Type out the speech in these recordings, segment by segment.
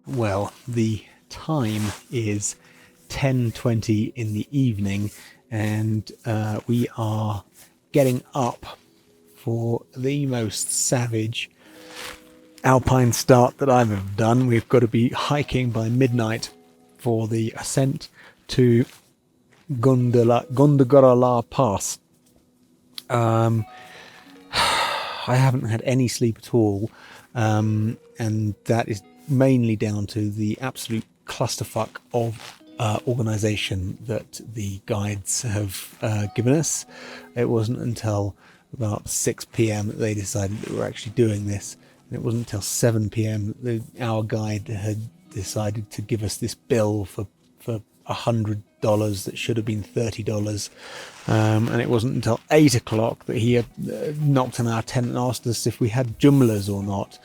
Well, the time is 10:20 in the evening, and we are getting up for the most savage alpine start that I've ever done. We've got to be hiking by midnight for the ascent to Gondogoro Pass. I haven't had any sleep at all, and that is mainly down to the absolute clusterfuck of organisation that the guides have given us. It wasn't until about 6 p.m. that they decided that we were actually doing this, and it wasn't until 7 p.m. that our guide had decided to give us this bill for $100 that should have been $30, and it wasn't until 8 o'clock that he had knocked on our tent and asked us if we had jumlas or not.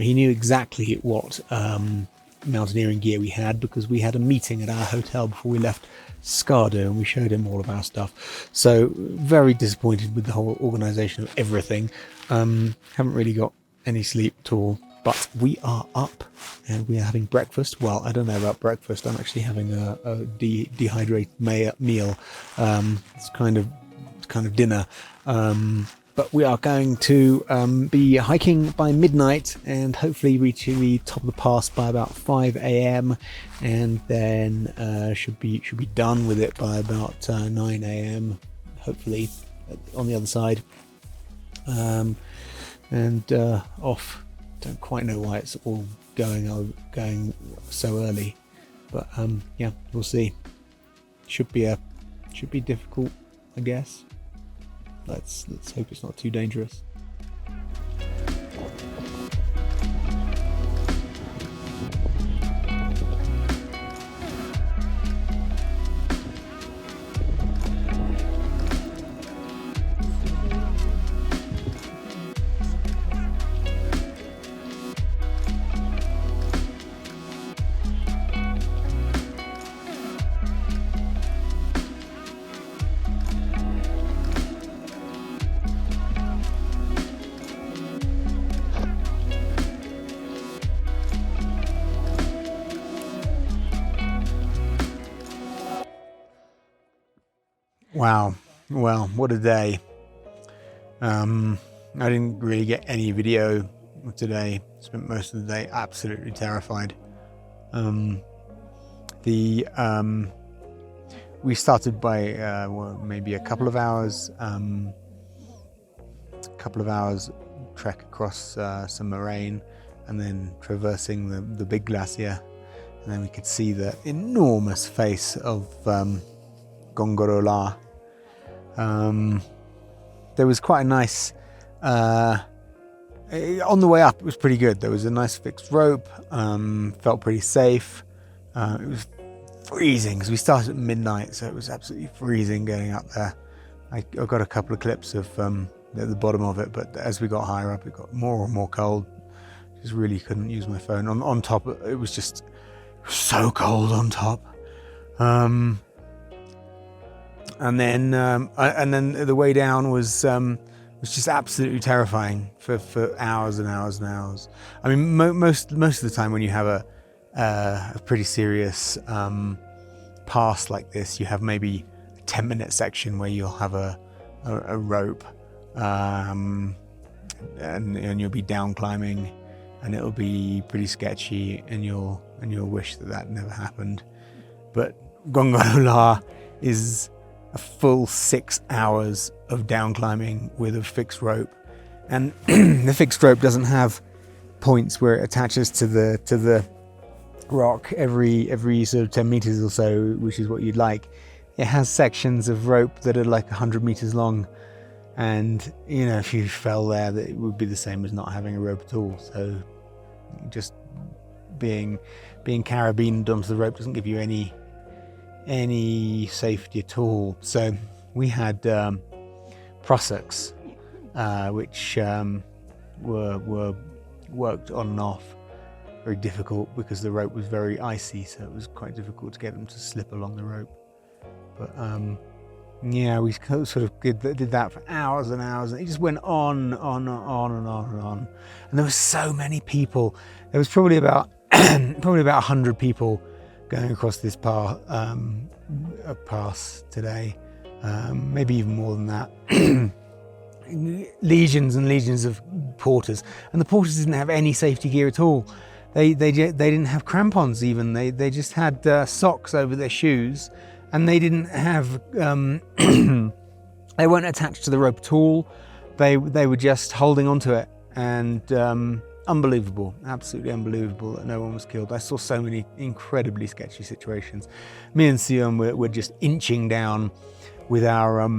He knew exactly what mountaineering gear we had, because we had a meeting at our hotel before we left Skardu, and we showed him all of our stuff. So very disappointed with the whole organisation of everything. Haven't really got any sleep at all, but we are up and we are having breakfast. Well, I don't know about breakfast. I'm actually having a dehydrated meal. It's kind of dinner. But we are going to be hiking by midnight and hopefully reaching the top of the pass by about 5 a.m. and then should be done with it by about 9 a.m. hopefully on the other side, and off. Don't quite know why it's all going so early, but yeah, we'll see. Should be difficult, I guess. Let's hope it's not too dangerous. Wow, well, what a day. I didn't really get any video today. Spent most of the day absolutely terrified. We started by maybe a couple of hours trek across some moraine, and then traversing the big glacier, and then we could see the enormous face of Gondogoro. There was quite a nice on the way up. It was pretty good. There was a nice fixed rope. Felt pretty safe. It was freezing because we started at midnight, so it was absolutely freezing getting up there. I got a couple of clips of at the bottom of it, but as we got higher up, it got more and more cold. Just really couldn't use my phone. On top, it was just so cold on top. And then the way down was just absolutely terrifying for hours and hours and hours. I mean, most of the time when you have a pretty serious pass like this, you have maybe a 10-minute section where you'll have a rope, and you'll be down climbing, and it'll be pretty sketchy, and you'll wish that never happened. But Gondogoro is a full 6 hours of down climbing with a fixed rope, and the fixed rope doesn't have points where it attaches to the rock every sort of 10 meters or so, which is what you'd like. It has sections of rope that are like 100 meters long, and if you fell there, that it would be the same as not having a rope at all. So just being carabined onto the rope doesn't give you any safety at all. So we had prussiks, which were worked on and off. Very difficult because the rope was very icy, so it was quite difficult to get them to slip along the rope. But yeah, we sort of did that for hours and hours, and it just went on and on and on and on. And there were so many people. There was probably about probably about 100 people going across this pass today, maybe even more than that. Legions and legions of porters, and the porters didn't have any safety gear at all. They didn't have crampons even. They just had socks over their shoes, and they didn't have they weren't attached to the rope at all. They were just holding onto it, and unbelievable, absolutely unbelievable that no one was killed. I saw so many incredibly sketchy situations. Me and Siyuan were just inching down with our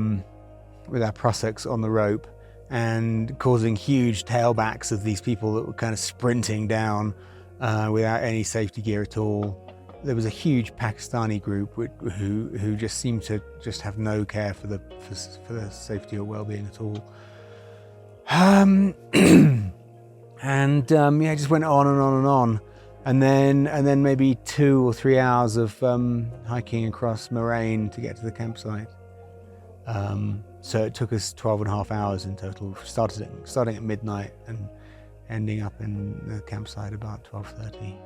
Prussics on the rope, and causing huge tailbacks of these people that were kind of sprinting down without any safety gear at all. There was a huge Pakistani group who just seemed to just have no care for the safety or well-being at all. Yeah, it just went on and on and on, and then maybe 2 or 3 hours of hiking across moraine to get to the campsite. So it took us 12.5 hours in total, starting at midnight and ending up in the campsite about 12:30.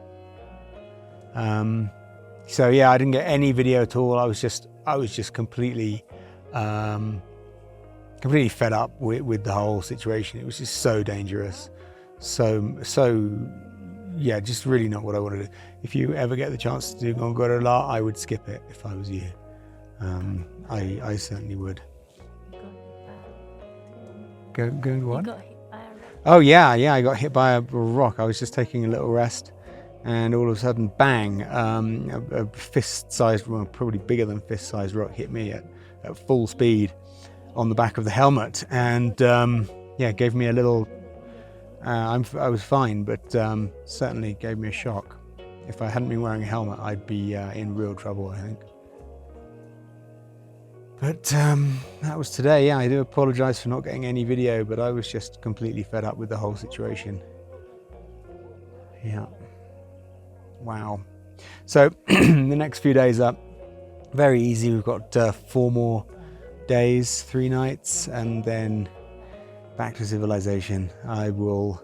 So yeah, I didn't get any video at all. I was just completely fed up with the whole situation. It was just so dangerous, so yeah, just really not what I wanted to do. If you ever get the chance to do Gondogoro, I would skip it if I was you. I certainly would. Go what? You got hit by a rock. Oh yeah, I got hit by a rock. I was just taking a little rest, and all of a sudden, bang! A fist-sized, well, probably bigger than fist-sized rock hit me at full speed on the back of the helmet, and yeah, gave me a little. I was fine, but certainly gave me a shock. If I hadn't been wearing a helmet, I'd be in real trouble, I think. But that was today. Yeah, I do apologise for not getting any video, but I was just completely fed up with the whole situation. Yeah. Wow. So the next few days are very easy. We've got 4 more days, 3 nights, and then back to civilization. I will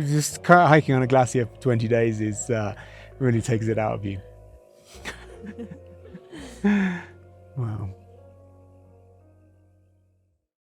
just hiking on a glacier for 20 days is really takes it out of you. Wow.